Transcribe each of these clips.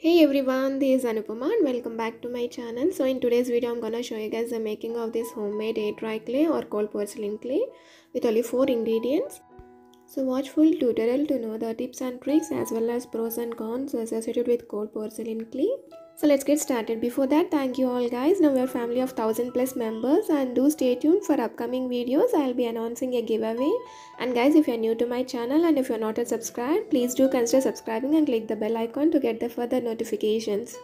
Hey everyone, this is Anupama and welcome back to my channel. So in today's video, I'm gonna show you guys the making of this homemade air dry clay or cold porcelain clay with only 4 ingredients. So watch full tutorial to know the tips and tricks as well as pros and cons associated with cold porcelain clay. So let's get started. Before that, thank you all guys. Now we're a family of 1000+ members and do stay tuned for upcoming videos. I'll be announcing a giveaway. And guys, if you're new to my channel and if you're not yet subscribed, please do consider subscribing and click the bell icon to get the further notifications.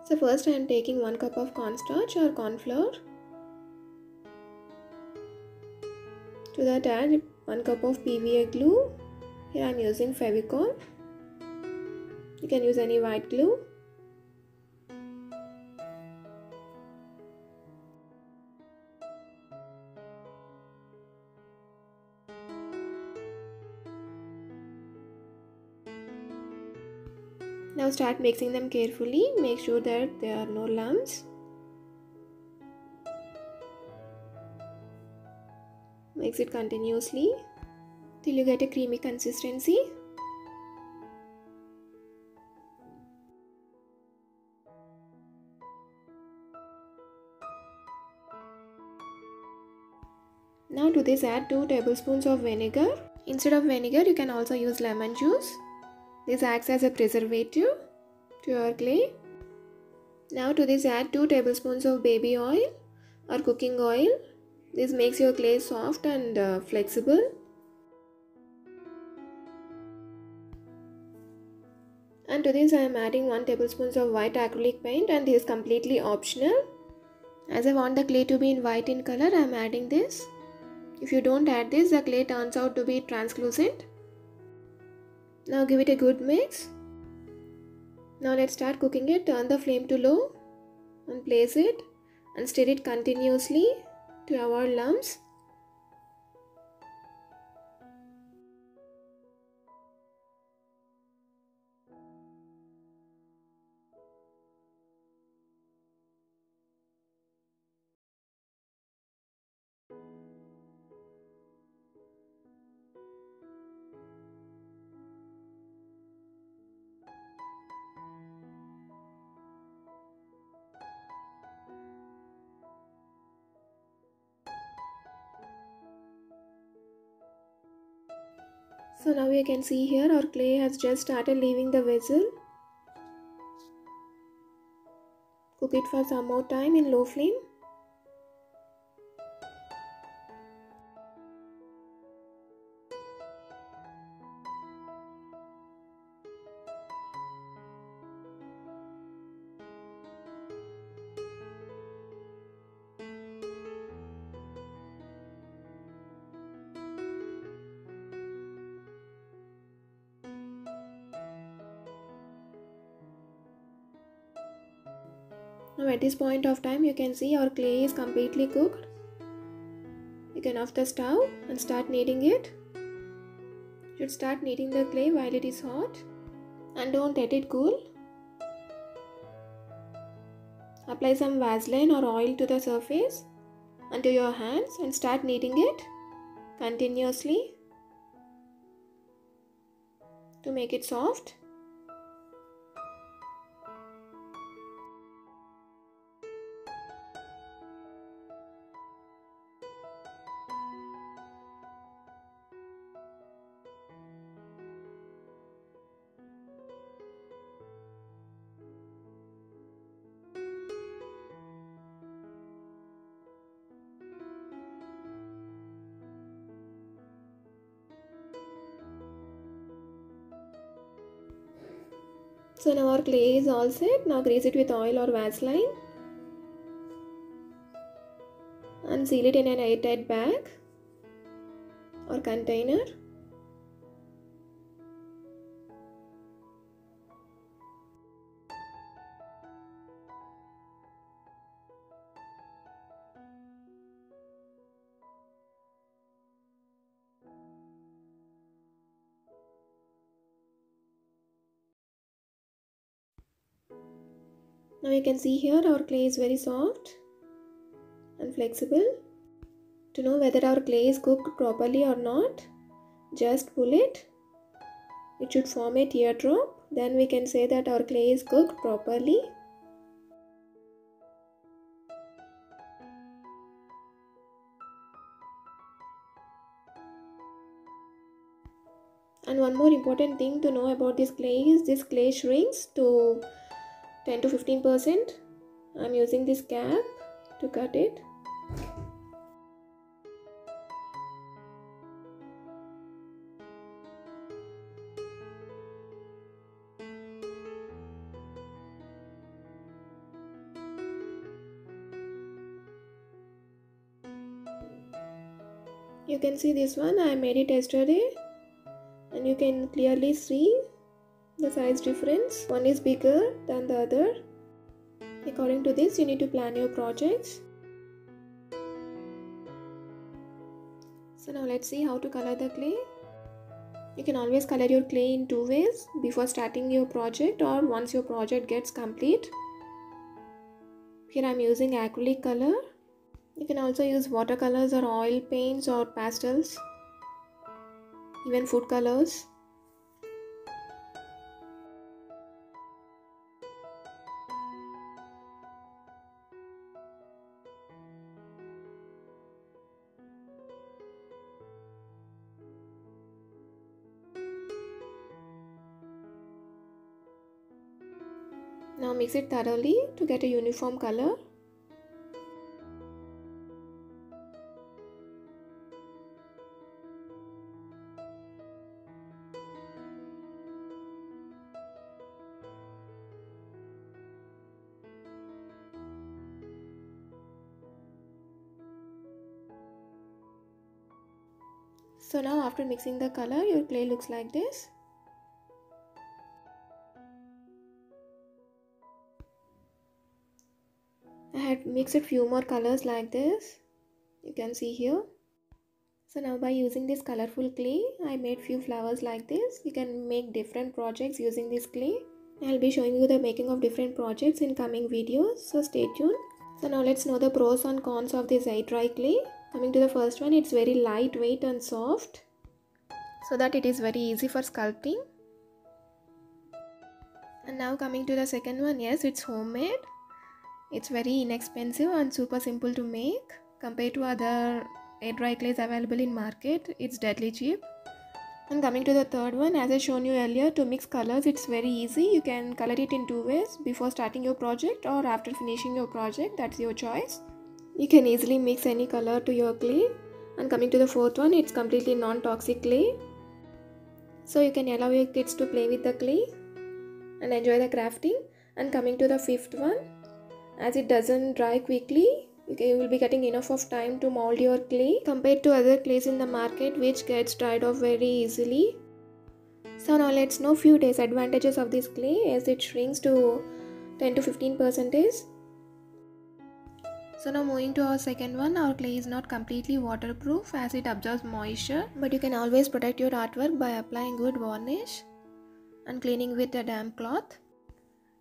So first I am taking 1 cup of cornstarch or corn flour. To that add 1 cup of PVA glue. Here I am using Fevicol. You can use any white glue. Now start mixing them carefully. Make sure that there are no lumps. Mix it continuously till you get a creamy consistency. Now to this add 2 tablespoons of vinegar. Instead of vinegar, you can also use lemon juice. This acts as a preservative to your clay. Now to this add 2 tablespoons of baby oil or cooking oil. This makes your clay soft and flexible. And to this I am adding 1 tablespoon of white acrylic paint, and this is completely optional. As I want the clay to be in white in color, I am adding this. If you don't add this, the clay turns out to be translucent. Now give it a good mix. Now let's start cooking it. Turn the flame to low and place it and stir it continuously to avoid lumps. So now you can see here our clay has just started leaving the vessel. Cook it for some more time in low flame. Now at this point of time, you can see our clay is completely cooked. You can off the stove and start kneading it. You should start kneading the clay while it is hot and don't let it cool. Apply some Vaseline or oil to the surface and to your hands and start kneading it continuously to make it soft. So now our clay is all set. Now grease it with oil or Vaseline and seal it in an airtight bag or container. Now you can see here our clay is very soft and flexible. To know whether our clay is cooked properly or not, just pull it. It should form a teardrop then we can say that our clay is cooked properly. And one more important thing to know about this clay is this clay shrinks to 10 to 15%. I'm using this cap to cut it. You can see this one, I made it yesterday, and you can clearly see the size difference. One is bigger than the other. According to this, you need to plan your projects. So now let's see how to color the clay. You can always color your clay in two ways: before starting your project or once your project gets complete. Here I'm using acrylic color. You can also use watercolors or oil paints or pastels, even food colors. Now mix it thoroughly to get a uniform color. So now after mixing the color, your clay looks like this. I had mixed a few more colors like this. You can see here. So now by using this colorful clay, I made few flowers like this. You can make different projects using this clay. I'll be showing you the making of different projects in coming videos, so stay tuned. So now let's know the pros and cons of this air dry clay. Coming to the first one, it's very lightweight and soft, so that it is very easy for sculpting. And now coming to the second one, yes, it's homemade. It's very inexpensive and super simple to make. Compared to other air dry clays available in market, it's deadly cheap. And coming to the third one, as I shown you earlier, to mix colors, it's very easy. You can color it in two ways: before starting your project or after finishing your project. That's your choice. You can easily mix any color to your clay. And coming to the fourth one, it's completely non-toxic clay, so you can allow your kids to play with the clay and enjoy the crafting. And coming to the fifth one, as it doesn't dry quickly, you will be getting enough of time to mold your clay compared to other clays in the market which gets dried off very easily. So now let's know few disadvantages of this clay, as it shrinks to 10 to 15%. So now moving to our second one, our clay is not completely waterproof as it absorbs moisture, but you can always protect your artwork by applying good varnish and cleaning with a damp cloth.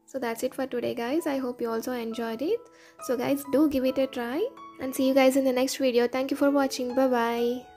So that's it for today guys. I hope you also enjoyed it. So guys, do give it a try and see you guys in the next video. Thank you for watching. Bye bye.